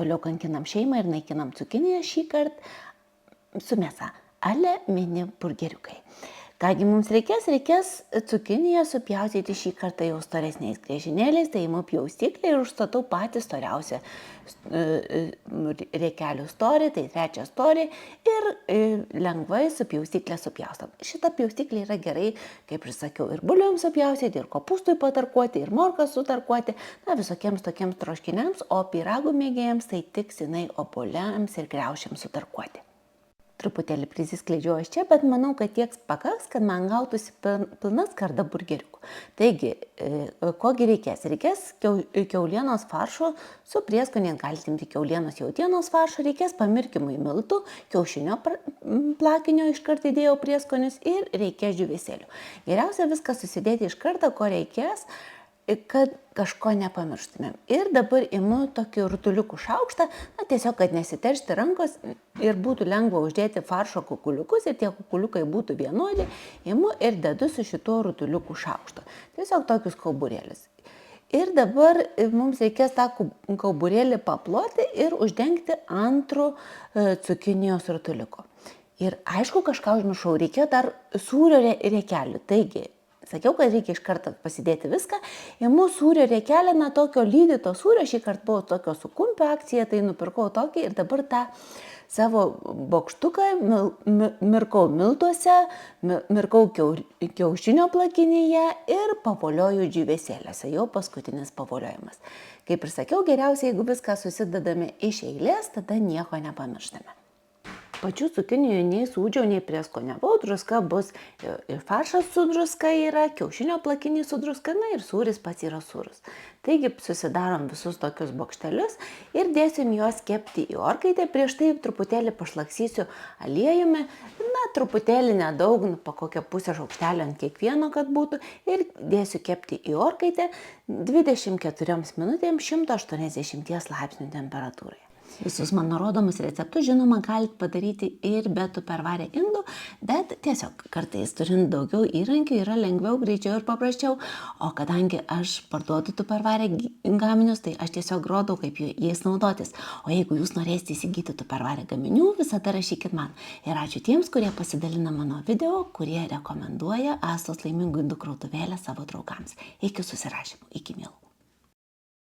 toliau kankinam šeimą ir naikinam cukiniją šį kartą su mėsa. Ale mini burgeriukai. Kągi mums reikės cukiniją supjaustyti šį kartą jau storesniais griežinėliais, tai imu pjaustyklę ir užstatau patį storiausią riekelių storį, tai 3 storį ir lengvai su pjaustyklė supjaustam. Šita pjaustyklė yra gerai, kaip ir sakiau, ir bulvėms supjaustyti, ir kopūstui patarkuoti, ir morkas sutarkuoti, visokiems tokiems troškiniams, o pyragų mėgėjams tai tiks jinai obuoliams ir kriaušėms sutarkuoti. Truputėlį prisiskleidžiu aš čia, bet manau, kad tiek pakaks, kad man gautųsi pilna skarda burgeriukų. Taigi, kogi reikės? Reikės kiaulienos faršo su prieskoniais, galite imti kiaulienos jautienos faršo, reikės pamirkimui miltų, kiaušinio plakinio iškart įdėjau prieskonius ir reikės džiūvėsėlių. Geriausia viską susidėti iš karto, ko reikės, kad kažko nepamirštumėm. Ir dabar imu tokį rutuliukų šaukštą, tiesiog, kad nesiteršti rankos ir būtų lengva uždėti faršo kukuliukus ir tie kukuliukai būtų vienodi, imu ir dedu su šituo rutuliukų šaukštu. Tiesiog tokius kauburėlius. Ir dabar mums reikės tą kauburėlį paploti ir uždengti antru cukinijos rutuliuku. Ir aišku, kažką užmiršau, reikėjo dar sūrio riekelių. Taigi, sakiau, kad reikia iš karto pasidėti viską. Imu sūrio riekelę, tokio lydyto sūrio, šį kartą buvo tokio su kumpio akcija, tai nupirkau tokį ir dabar tą savo bokštuką mirkau miltuose, mirkau kiaušinio plakinyje ir pavolioju džiūvėsėliuose, jau paskutinis pavoliojimas. Kaip ir sakiau, geriausia, jeigu viską susidedame iš eilės, tada nieko nepamirštame. Pačių cukinijų nei sūdžiau, nei prieskoniavau, druska bus ir faršas su druska yra, kiaušinio plakinys su druska, ir sūris pats yra sūrus. Taigi susidarom visus tokius bokštelius ir dėsim juos kepti į orkaitę, prieš tai truputėlį pašlaksysiu aliejumi, truputėlį nedaug, po kokią pusę šaukštelio ant kiekvieno, kad būtų, ir dėsiu kepti į orkaitę 24 minutėms 180 laipsnių temperatūrai. Visus mano rodomus receptus, žinoma, galite padaryti ir be tupperware indų, bet tiesiog kartais turint daugiau įrankių yra lengviau, greičiau ir paprasčiau, o kadangi aš parduodu tupperware gaminius, tai aš tiesiog rodau, kaip jais naudotis. O jeigu jūs norėsite įsigyti tupperware gaminių, visada rašykit man. Ir ačiū tiems, kurie pasidalina mano video, kurie rekomenduoja Astos laimingų indų krautuvėlę savo draugams. Iki susirašymų, iki mielų.